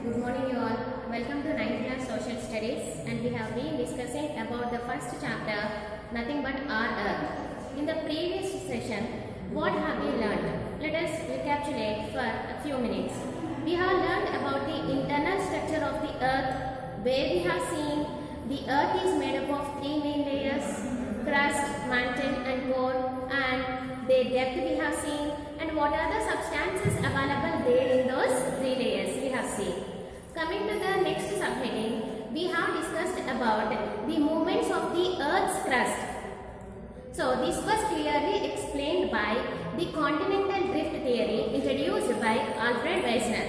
Good morning you all. Welcome to 9th class social studies, and we have been discussing about the first chapter, nothing but our earth. In the previous session, what have we learned? Let us recapitulate for a few minutes. We have learned about the internal structure of the earth, where we have seen the earth is made up of three main layers: crust, mantle and core, and their depth we have seen, and what are the substances available there in those three layers we have seen. Coming to the next subheading, we have discussed about the movements of the earth's crust. So this was clearly explained by the continental drift theory introduced by Alfred Weisner.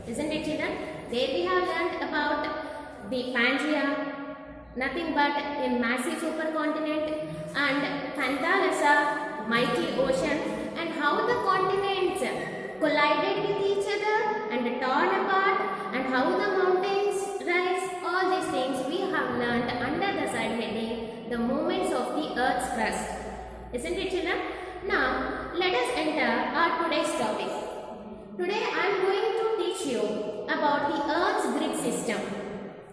Isn't it, children? There we have learned about the Pangaea, nothing but a massive supercontinent, and Panthalassa, mighty ocean, and how the continents collided with each other and torn apart, and how the mountains rise. All these things we have learned under the side heading, the movements of the earth's crust. Isn't it, children? Now let us enter our today's topic. Today I am going to teach you about the earth's grid system.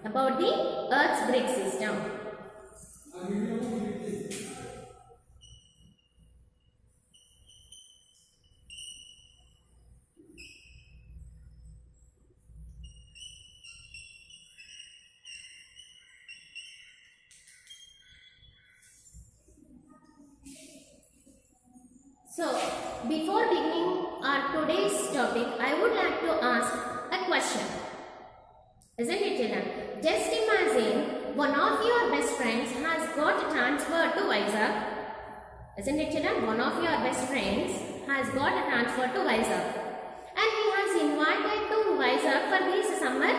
About the earth's grid system. So, before beginning our today's topic, I would like to ask a question. Isn't it, children? Just imagine one of your best friends has got transferred to Vizag. Isn't it, children? One of your best friends has got a transfer to Vizag, and he has invited to Vizag for these summer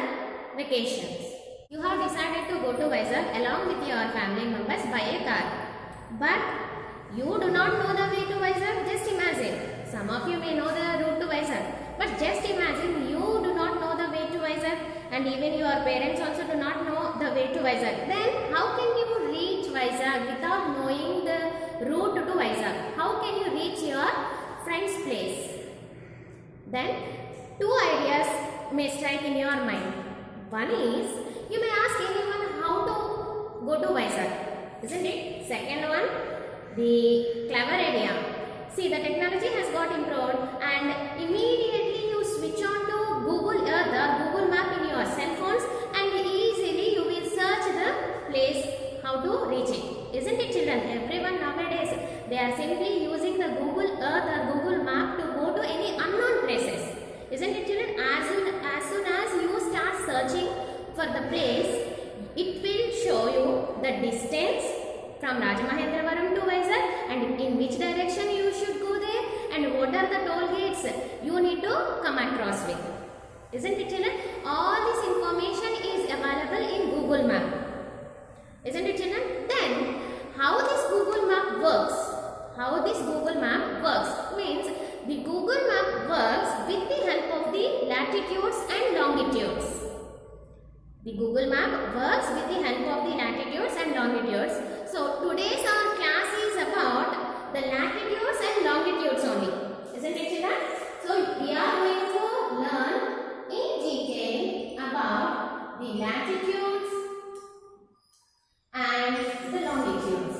vacations. You have decided to go to Vizag along with your family members by a car, but you do not know the way to Vizag. Just imagine. Some of you may know the route to Vizag, but just imagine you do not know the way to Vizag, and even your parents also do not know the way to Vizag. Then how can you reach Vizag without knowing the route to Vizag? How can you reach your friend's place? Then two ideas may strike in your mind. One is, you may ask anyone how to go to Vizag, isn't it? Second one, the clever idea. See, the technology has got improved, and immediately you switch on to Google Earth or Google Map in your cell phones, and easily you will search the place how to reach it. Isn't it, children? Everyone nowadays, they are simply using the Google Earth or Google Map to go to any unknown places. Isn't it, children? As soon as you start searching for the place, it will show you the distance from Rajamahendravaram to Vizag, and in which direction you should go there, and what are the toll gates you need to come across with. Isn't it, children? All this information is available in Google Map. Isn't it, children? Then how this Google Map works? How this Google Map works means the Google Map works with the help of the latitudes and longitudes. The Google Map works with the help of the latitudes and longitudes. So today's our class is about the latitudes and longitudes only. Isn't it, children? So we are going to learn in detail about the latitudes and the longitudes.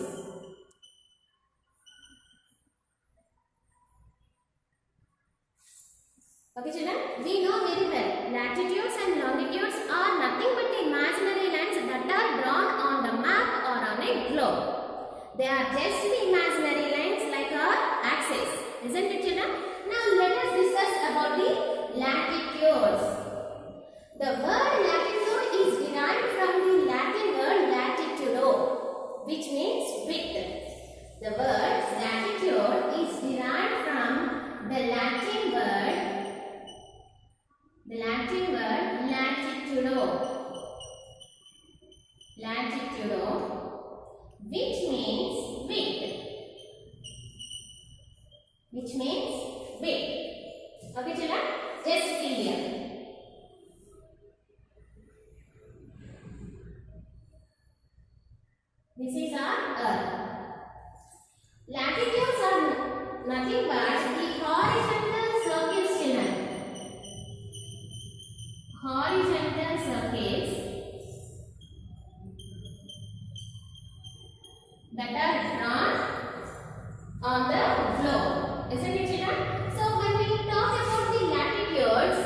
Okay, children, we know very well latitudes and longitudes are nothing but the imaginary lines that are drawn on the map or on a globe. They are just the imaginary lines like our axis. Isn't it, children? Now let us discuss about the latitudes. The word latitude is derived from the Latin word latitudo, which means width. The word latitude is derived from the Latin word latitudo, which means width. Okay, children, just see here. This is our earth. Latitudes are nothing but the horizontal circles, children. horizontal circles that are drawn on the globe. Isn't it, children? So when we talk about the latitudes,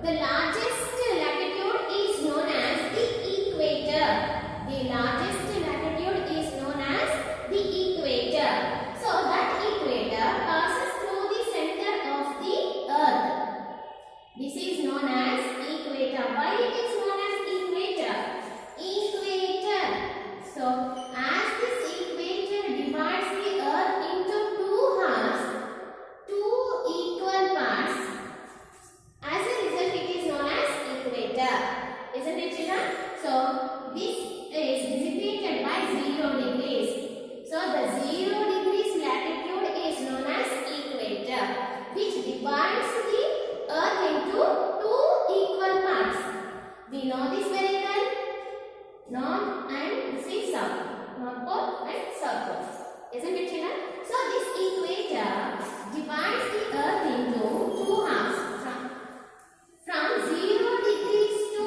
the largest latitude is known as the equator. The largest latitude is known as the equator. So that equator passes through the center of the earth. This is known as equator. Why it is known as equator? Equator. So as this equator divides the earth into two halves, two equal parts, as a result it is known as equator. Isn't it, children? So this is designated by 0 degrees. So the 0 degrees latitude is known as equator, which divides the earth into two equal parts. We know this very well. North and this is south. North pole and south pole. Isn't it, children? So this equator divides the earth into two halves. From 0 degrees to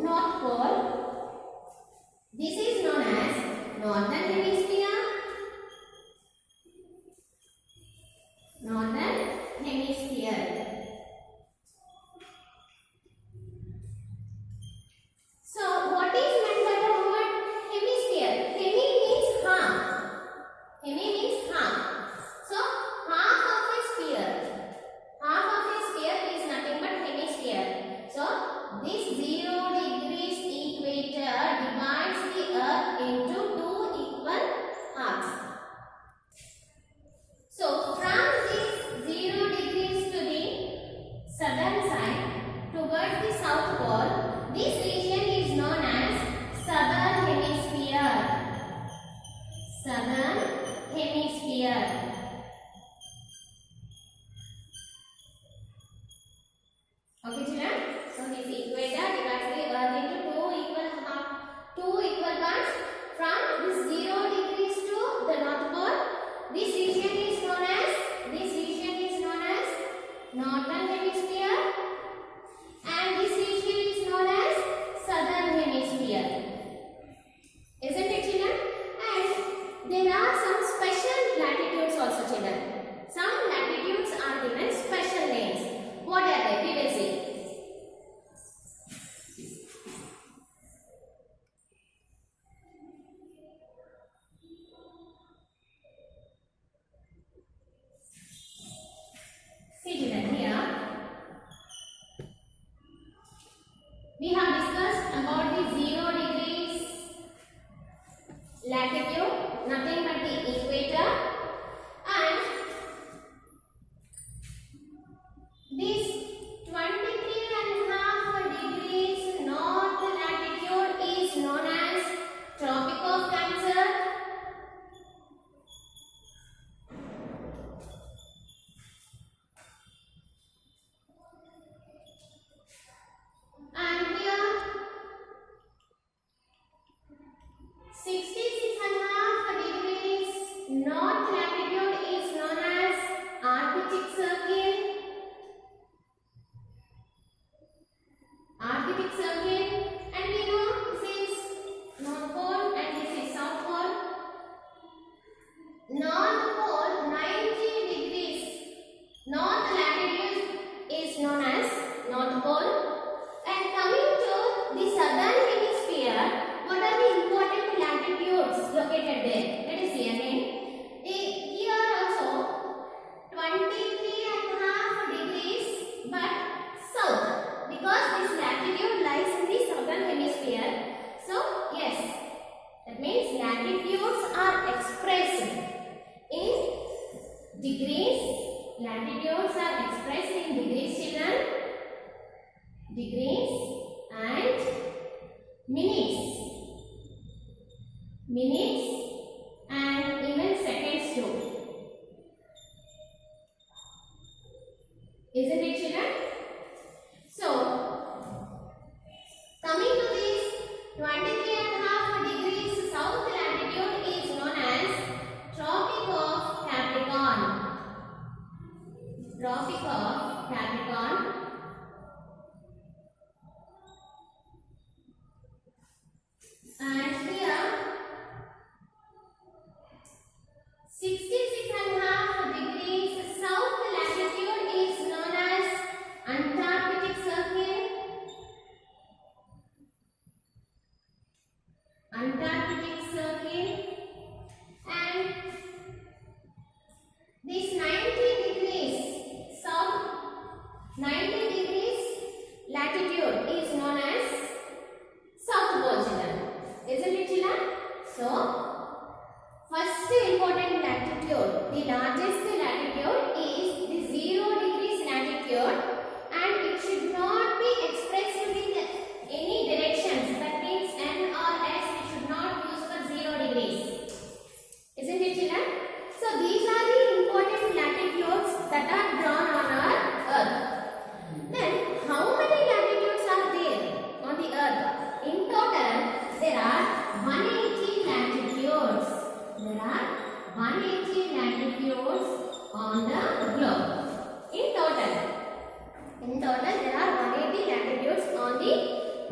North Pole, this is known as Northern Hemisphere. Northern Hemisphere. So what is meant by the word hemisphere? Hemi means half. Hemi means half. So half of a sphere. Half of a sphere is nothing but hemisphere. So this 0 degrees equator divides the earth into two equal halves. So from this 0 degrees to the southern side towards the south pole, this region is known as southern hemisphere. Southern hemisphere. Okay, children? So this equator divides the earth into two equal parts. From this 0 degrees to the North Pole, this region is known as Northern Hemisphere, and this region is known as Southern Hemisphere. Isn't it, children? And there are some special latitudes also, children. Some latitudes are given special names. What are they? We will see. See, children, here we have discussed about the 0 degrees latitude, nothing but the equator, and this 23.5 degrees north latitude is known as Tropic of Cancer. And here 66.5 degrees north latitude is known as Arctic Circle. Arctic Circle, and we know this is North Pole and this is South Pole. North Pole 90 degrees north latitude is known as North Pole. And coming to the Southern Hemisphere, what are the important latitudes located there? Let us see again. Here also 23.5 degrees but south, because this latitude lies in the Southern Hemisphere. So yes, that means latitudes are expressed in degrees. Latitudes are expressed in degrees, children. Degrees and minutes. Minutes and even seconds too. Isn't it, children? So coming to this 23.5 degrees south latitude is known as Tropic of Capricorn. Tropic of Capricorn.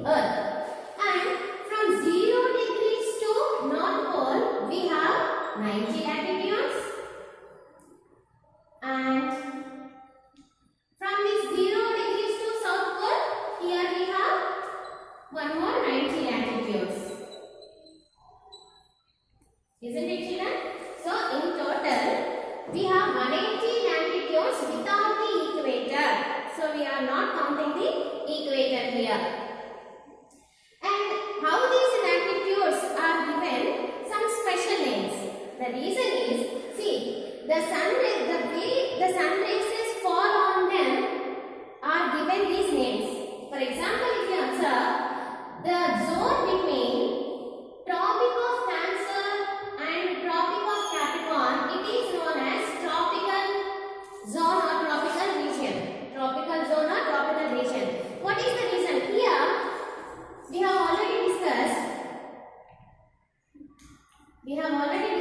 Earth. And from 0 degrees to North Pole, we have 90 latitudes. And from this 0 degrees to South Pole, here we have one more 90 latitudes. Isn't it, children? So in total, we have 180 latitudes without the equator. So we are not counting the equator here. And how these latitudes are given some special names. The reason is, see, the way the sun rays fall on them are given these names. For example, if you observe, the zone between Tropic of Cancer and Tropic of Capricorn, it is known as tropical zone or tropical region. Tropical zone or tropical region. What is the reason? Here, we have already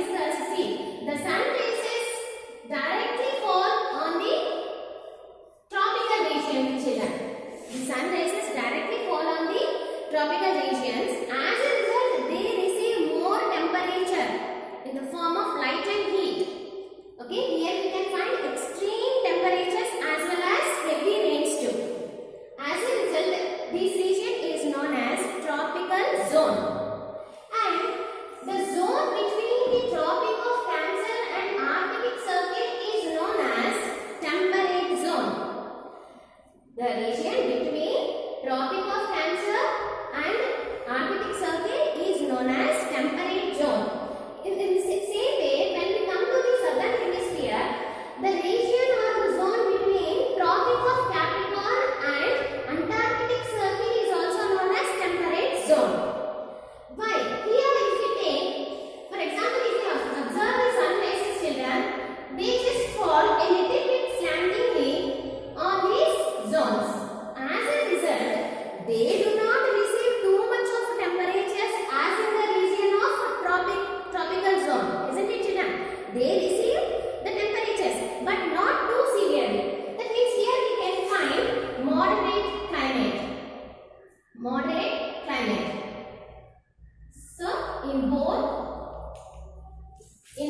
discussed, see, the sun rays directly fall on the tropical region, children. The sun rays directly fall on the tropical regions. As a result, they receive more temperature in the form of light and heat. Okay, here we can find extreme temperatures as well as heavy rains too. As a result, this region is known as tropical zone. And the zone between the Tropic of Cancer and Arctic Circle is known as temperate zone. The region between Tropic of Cancer and Arctic Circle is known as temperate zone. In the same way, when we come to the southern hemisphere, the region or the zone between Tropic of Capricorn and Antarctic Circle is also known as temperate zone. Why? Here if you take, for example, if you observe the sun rays, children, they just fall a little bit slantingly on these zones. As a result, they do not receive too much of temperatures as in the region of tropical zone. Isn't it, children? They receive the temperatures but not too severe. That means here we can find moderate climate. Moderate climate. So in both the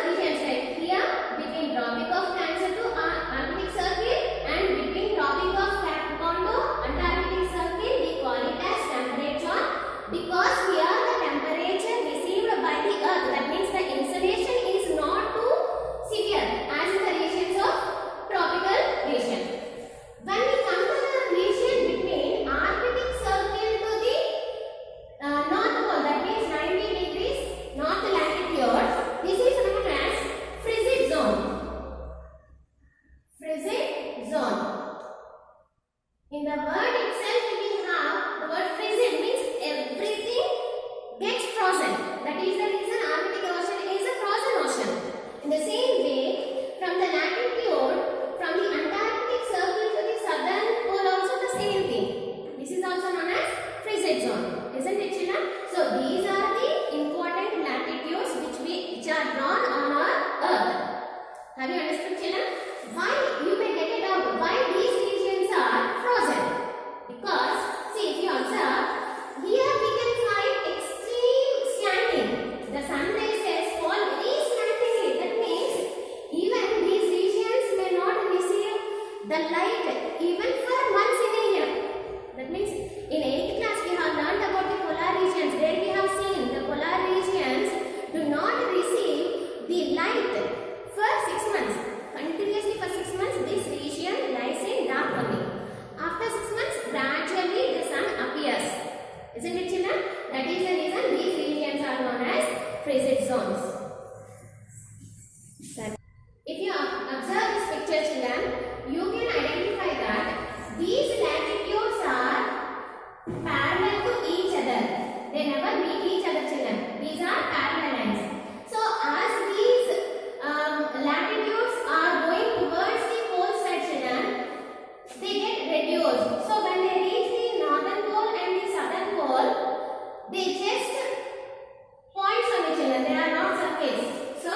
regions, right here between Tropic of Cancer to Arctic Circle and between Tropic of Capricorn to Antarctic Circle, we call it as temperate zone because here the temperature received by the earth, that means the insolation is not too severe as in the regions of tropical region. When we come to the region between Arctic Circle to the North Pole, that means 90 degrees north latitude, this is known as frigid zone. Frigid zone. In the word itself, we have the word frigid means everything gets frozen. That is the reason Arctic Ocean is a frozen ocean. In the same way, from the latitude, from the Antarctic Circle to the southern pole, also the same thing. This is also known as frigid zone. Isn't it, children? So these are the important latitudes which are known on our earth. Have you understood, children? Why, you may get it out, why these regions are frozen? Because, see, if you observe, here we can find extreme slanting. The sun rays fall very slantingly. That means even these regions may not receive the light even for once in a year. That means in 8th class we have learned about the polar regions. There we have seen the polar regions do not receive the light for 6 months. Continuously for 6 months this region lies in dark only. After 6 months gradually the sun appears. Isn't it, children? That is the reason these regions are known as frigid zones. If you observe this picture, children, you can identify that these latitudes are parallel to each other. They never meet each other, children. These are parallel lines. So as these latitudes are going towards the pole side, children, they get reduced. So when they reach the northern pole and the southern pole, they just points on the children. They are not circles. So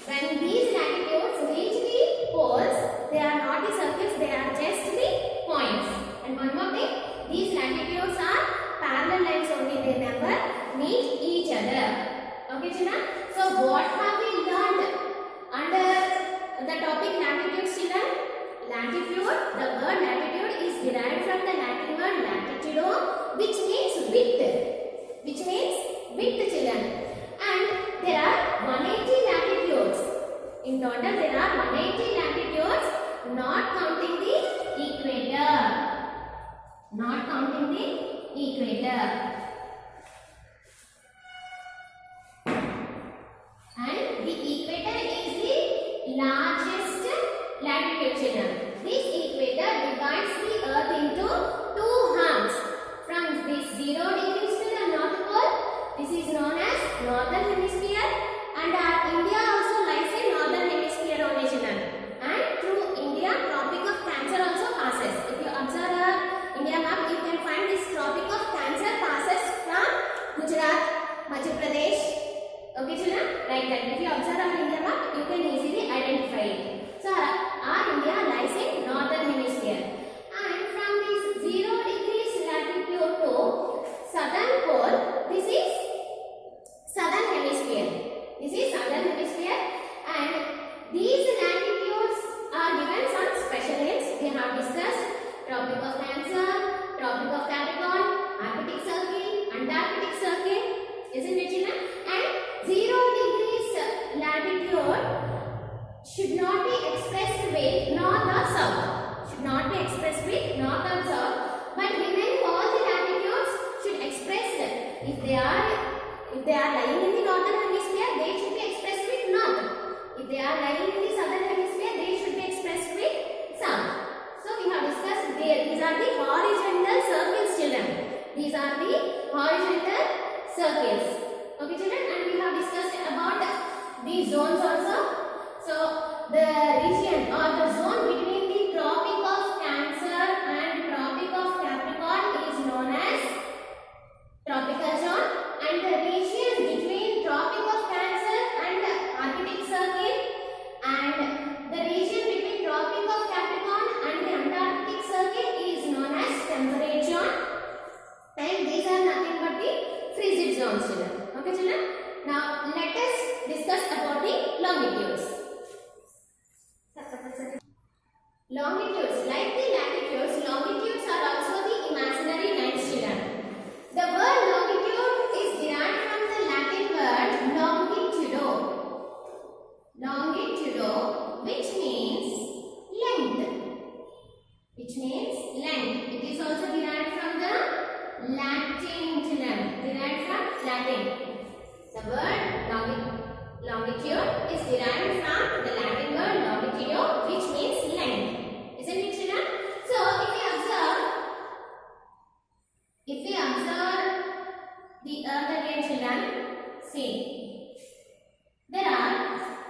when these latitudes reach the poles, they are not the circles, they are just the points. And one more thing, These latitudes are parallel lines only. They never meet each other. Okay, children. So what have we learned under the topic latitude, children? Latitude. The word latitude is derived from the Latin word latitudo, which means width. Which means width, children. And there are 180 latitudes. In total, there are 180 latitudes, not counting the equator. Not counting the equator. And the equator is the largest latitude, children. This equator divides the earth into two halves. From this 0 degrees to the North Pole, this is known as Northern Hemisphere, and our India also lies in Northern Hemisphere only, children. And through India, Tropic of Cancer also passes. If you observe our India map, you can find this Tropic of Cancer passes from Gujarat, Madhya Pradesh. Okay, children? Like that. If you observe our India map, you can easily identify it. So, our India lies in Northern Hemisphere. And from this 0 degrees latitude to Southern Pole, this is Southern Hemisphere. This is Southern Hemisphere, and these latitudes are given some special names. We have discussed Tropic of Cancer, Tropic of Capricorn, Arctic Circle, Antarctic Circle, isn't it, children? And 0 degrees latitude should not be expressed with north or south. Should not be expressed with north or south, but remaining all the latitudes should express if they are lying in the northern hemisphere, they should be expressed with north. If they are lying in the southern hemisphere, they should be expressed with south. So we have discussed there. These are the horizontal circles, children. These are the horizontal circles. Okay, children, and we have discussed about the zones also. So the region or the zone between the Tropic of Cancer and Tropic of Capricorn is known as tropical zone, and the region between Tropic of Cancer and Arctic Circle and the region between Tropic of Capricorn and the Antarctic Circle is known as temperate zone, and these are nothing but the frigid zones, children. Okay, children. Now let us discuss about the longitudes. Longitudes, like the latitudes, longitudes are also the imaginary lines, children. The word longitude is derived from the Latin word longitudo. Longitudo, which means length. Which means length. It is also derived from the Latin, children. Derived from Latin. The word longitude is derived from the Latin word longitudo, which means length. Isn't it, children? So, if we observe the earth again, children, see, there are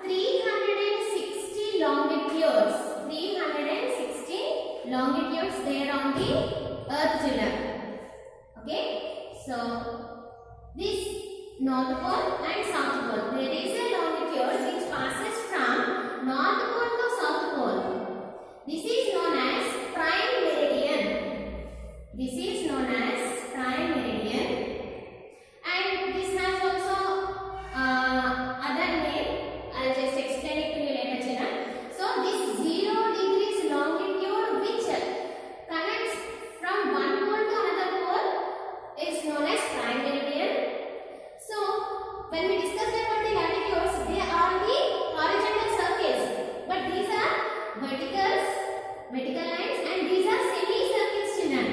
360 longitudes. 360 longitudes there on the earth, children. Okay? So, this North Pole and South Pole. There is a longitude which passes from North Pole to South Pole. This is known as prime meridian. This is known as prime meridian. And this has also other name. I'll just explain it to you later, children. So this 0 degrees longitude which connects from one pole to another pole is known as prime meridian. So when we discuss about the latitudes, they are the horizontal circles, but these are vertical lines, and these are semicircles, children.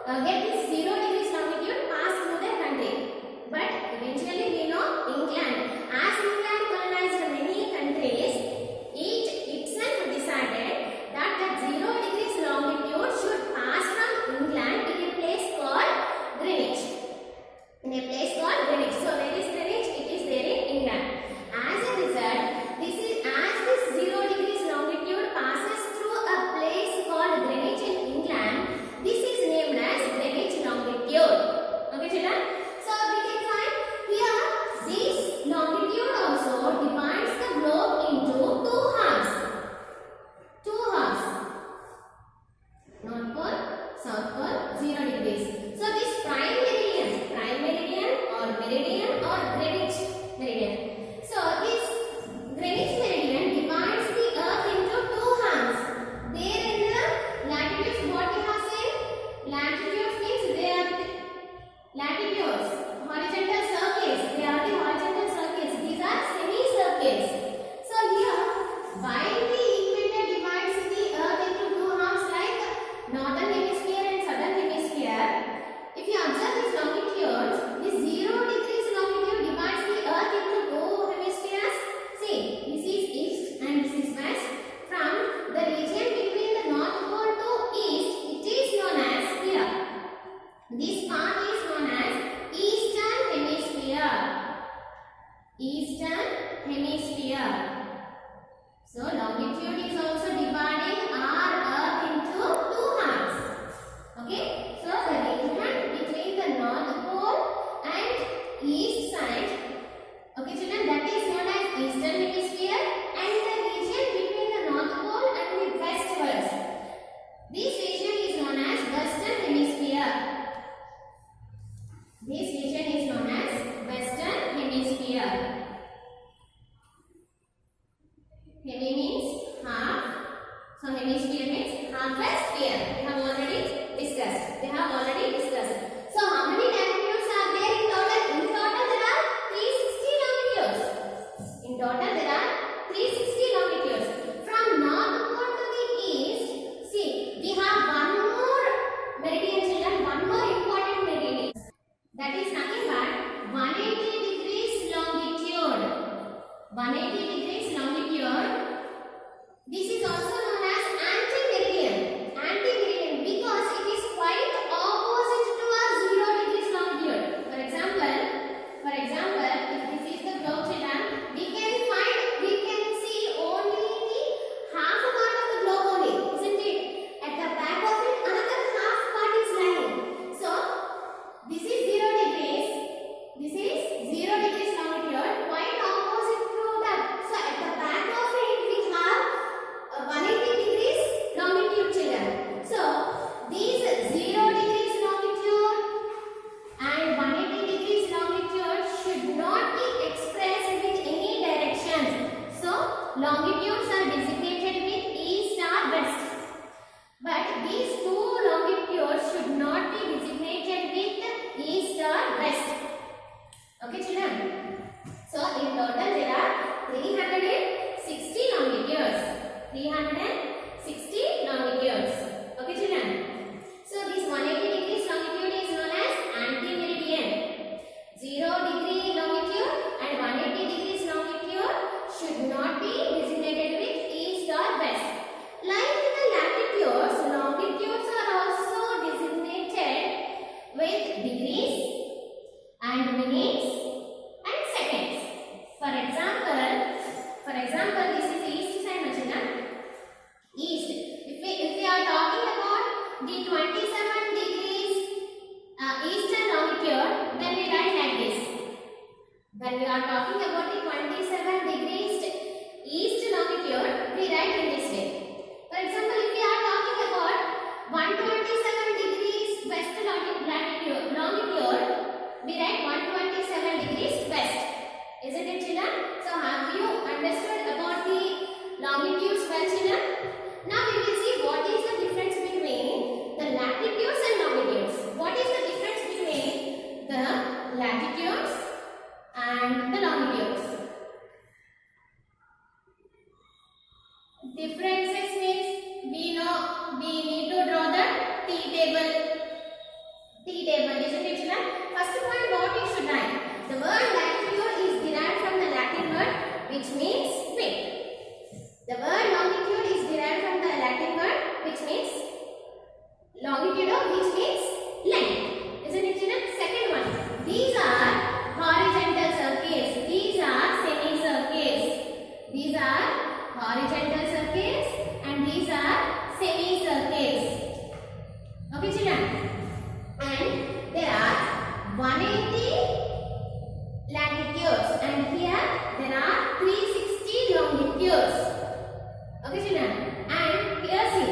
get this 0 degrees longitude pass through their country. But eventually we know England, as England colonized many countries, it itself decided that the 0 degrees longitude should pass from England in a place called Greenwich. In a place called Greenwich. So where is Greenwich? It is there in England. As a result, as this 0 degrees longitude passes through a place called Greenwich in England, this is named as Greenwich longitude. Okay, children? So we can find here this longitude also divides the globe into two halves. Two halves. North pole, south pole, 0 degrees. So this prime meridian or Greenwich meridian. So this Greenwich meridian divides the earth into two halves. There in the latitudes, what we have said? Latitudes means they are the latitudes, horizontal circles. They are the horizontal circles. These are semicircles. So here, while the equator divides the earth into two halves like northern hemisphere and southern hemisphere, if you observe these longitudes, this 0 degrees longitude divides the earth into two hemispheres. See, this is east and this is west. From the region between the north pole to east, it is known as here. This part is known as Eastern Hemisphere. Eastern Hemisphere. So longitude is also dividing our earth into two halves. Okay. So the region between the north pole and east side. Okay, children, that is known as Eastern Hemisphere, and the region between the north pole and the westwards. This region is known as Western Hemisphere. This region is known as Western Hemisphere. Hemi means half. So hemisphere means half a sphere. We have already discussed. So how many latitudes are there in total? In total there are 360 longitudes. In total there are 360 longitudes. From north pole to the east, see, we have one more meridian, children, one more important meridian. That is nothing but 180 degrees longitude. 180 degrees longitude. This is also known as anti-meridian. Anti-meridian because it is quite opposite to our 0 degrees longitude. For example, if this is the globe, children, we can see only the half a part of the globe only, isn't it? At the back of it, another half part is lying. So this is 0 degrees. This is 0 degrees longitude, quite opposite to that. So at the back of it, we have 180 degrees longitude, children. So these 0 degrees longitude and 180 degrees longitude should not be expressed with any direction. So longitudes are designated with east or west. But these two longitudes should not be designated with east or west. Okay, children. So in total there are 360 longitudes. 360 longitudes. Okay, children. So this 180 degrees longitude is known as anti-meridian. 0 degree longitude and 180 degrees longitude should not be designated with east or west. Like in the latitudes, longitudes are also designated with degrees and minutes and seconds. For example, this is east side, children. East. If we are talking about the 27 degrees eastern longitude, then we write like this. When we are talking about the 27 degrees east longitude, we write in this way. For example, if we are talking about 127 degrees west longitude, we write 127 degrees west. Isn't it, children? So have you understood about the longitudes well, children? Now we will see what is the difference between the latitudes and longitudes. What is the difference between the latitudes and the longitudes? T table, isn't it children? First point, what you should write? The word latitude is derived from the Latin word which means width. The word longitude is derived from the Latin word which means longitudo, which means length. Isn't it children? Second one, these are horizontal circles. These are semicircles. These are horizontal circles and these are semicircles. Okay children? And there are 180 latitudes and here there are 360 longitudes. Okay children? And here see,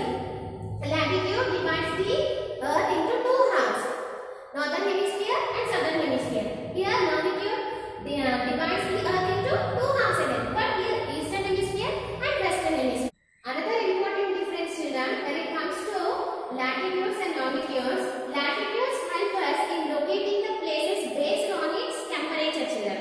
latitude divides the earth into two halves, northern hemisphere and southern hemisphere. Here longitude divides the earth into two halves again, but here eastern hemisphere and western hemisphere. Another important difference children, when it comes to latitudes and longitudes, latitudes help us in locating the places based on its temperature children.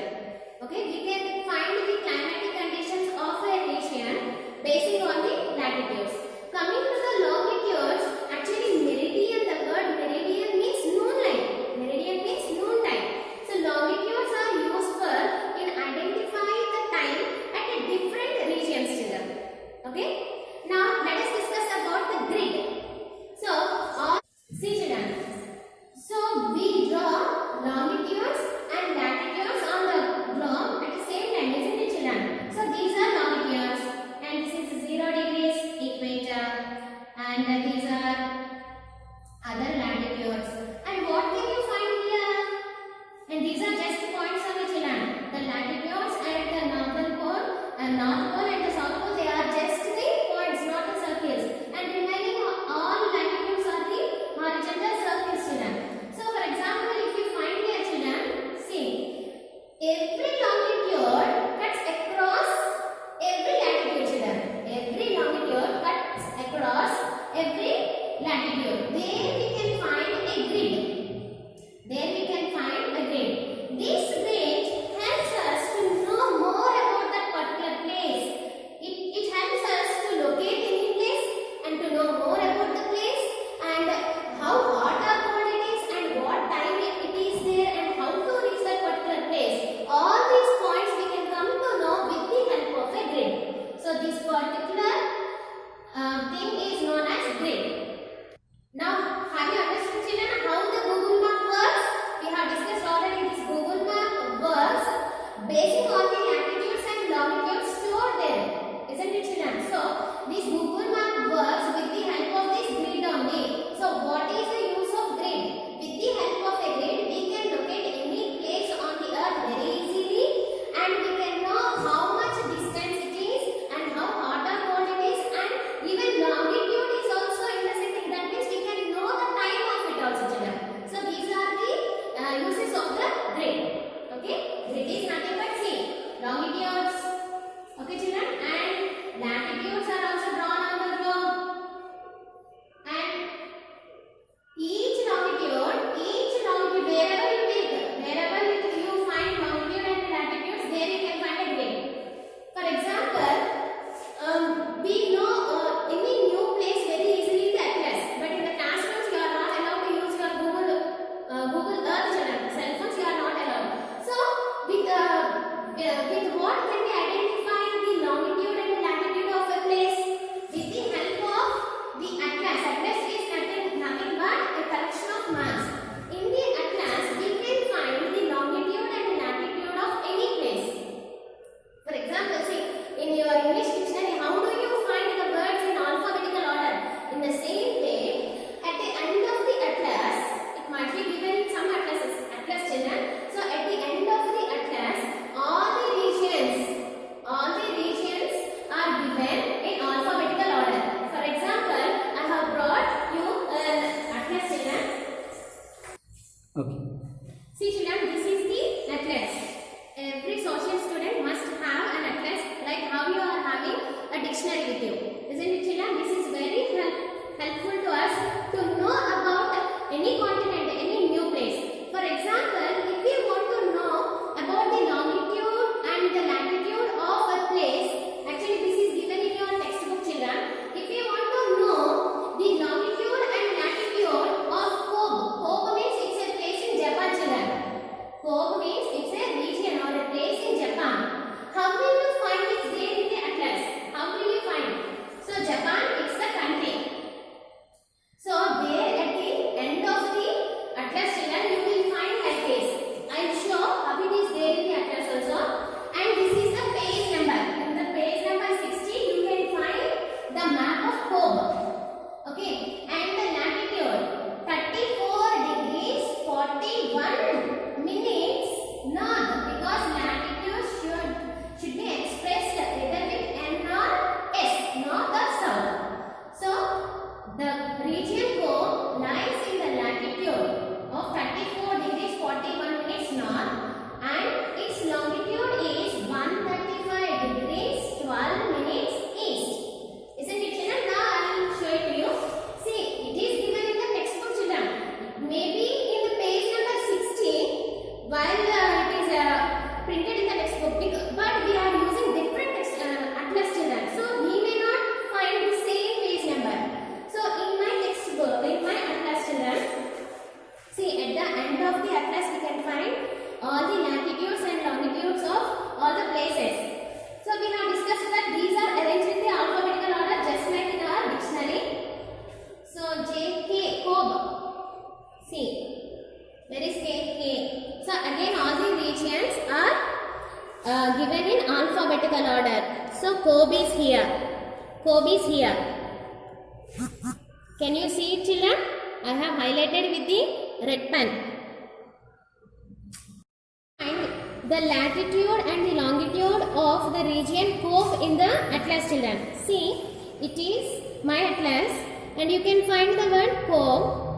Okay, we can find the climatic conditions of a region based on the latitudes. Coming to the longitudes, actually meridian, the word meridian means noonlight. Meridian means noontime. So longitudes are useful in identifying the time at a different regions children. Okay. Now let us discuss about the grid. So see children. So we draw longitudes and latitudes on the globe at the same time, isn't it children? So these are longitudes and this is 0 degrees equator and these are other latitudes. And what can you find here? And these are just points on the children. The latitudes at the northern pole and north pole and the south pole, they are just the points, not the circles. And remaining all latitudes are the horizontal circles children. So for example, if you find here children, see, every longitude cuts across every latitude children. Every longitude cuts across every latitude. There we can find a grid. There we can find a grid. This grid helps us to know more about that particular place. It helps us to locate any place and to know more about the place and how hot or cold it is and what time it is there and how to reach that particular place. All these points we can come to know with the help of a grid. So this particular thing is known as grid. Now, have you understood children how the Google map works? We have discussed already this Google map works based on the latitudes and longitudes stored there. Isn't it children? So, this Google map works with the help of this grid only. So, what is the use of grid? With the help of a grid, we can locate any place on the earth very easily and we can know how much distance it is and how hot or cold it is and even longitude is also interesting thing. That means we can know the time of it also children. So, these are the uses of the grid. Okay, grid is nothing but see longitudes. Okay children, and latitudes are also drawn on the globe. And each longitude, wherever you take, wherever you find longitude and latitudes, there you can find a grid. For example, we know any new place very easily in the atlas, but in the classrooms you are not allowed to use your Google Earth children. Cell phones you are not allowed. So with what can we identify the longitude and latitude of a place? With the help of the atlas. Atlas is nothing but a collection of maps. In the atlas, we can find the longitude and the latitude of any place. For example, see, in your English dictionary, how do you find the words in alphabetical order? In the same way, at the end of the atlas, it might be given in some atlas children. So at the end of the atlas, all the regions are given in alphabetical order. For example, I have brought you an atlas children. Okay. See children, this is the atlas. Every social student must have an atlas like how you are having a dictionary with you. Isn't it children? This is very helpful to us to know about any continent, any new place. For example, if we want to know about the longitude and the latitude of a place, actually this is given in your textbook children. If you want to know the longitude and latitude of Kobe means it See, where is K? K. So again all the regions are given in alphabetical order. So Kobe is here. Kobe is here. Can you see it, children? I have highlighted with the red pen. Find the latitude and the longitude of the region Kobe in the atlas, children. See, it is my atlas and you can find the word Kobe.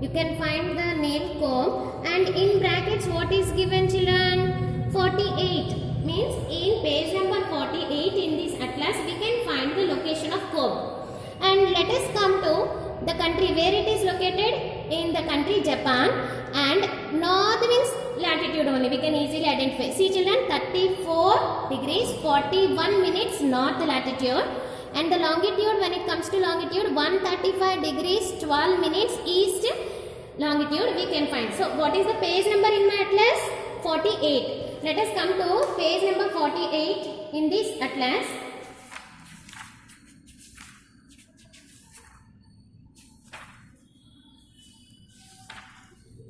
You can find the name Kobe and in brackets what is given, children? 48. Means in page number 48 in this atlas we can find the location of Kobe. And let us come to the country where it is located. In the country Japan, and north means latitude only, we can easily identify. See children, 34 degrees 41 minutes north latitude, and the longitude, when it comes to longitude, 135 degrees 12 minutes east longitude we can find. So what is the page number in my atlas? 48. Let us come to page number 48 in this atlas.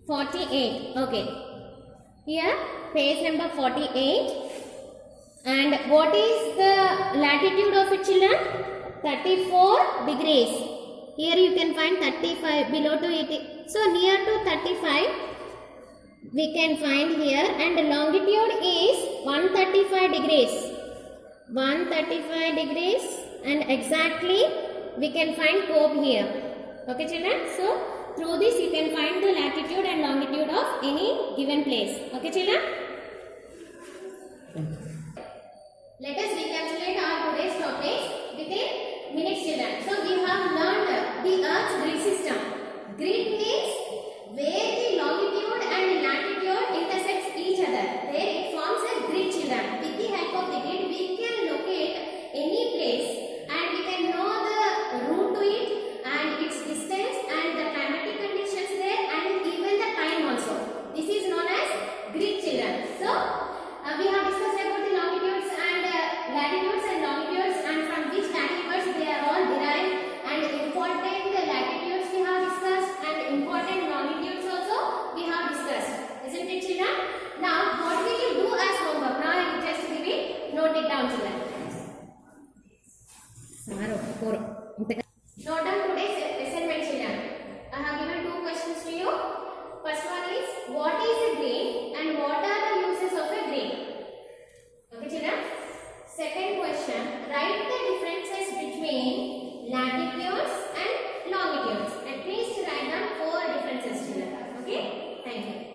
48. Okay. Here page number 48. And what is the latitude of it, children? 34 degrees. Here you can find 35 below to 80. So near to 35 we can find here, and the longitude is 135 degrees. 135 degrees, and exactly we can find Kobe here. Okay children? So through this you can find the latitude and longitude of any given place. Okay children? Let us recapitulate our today's topics within minutes, children. So we have learned the Earth's grid system. Grid means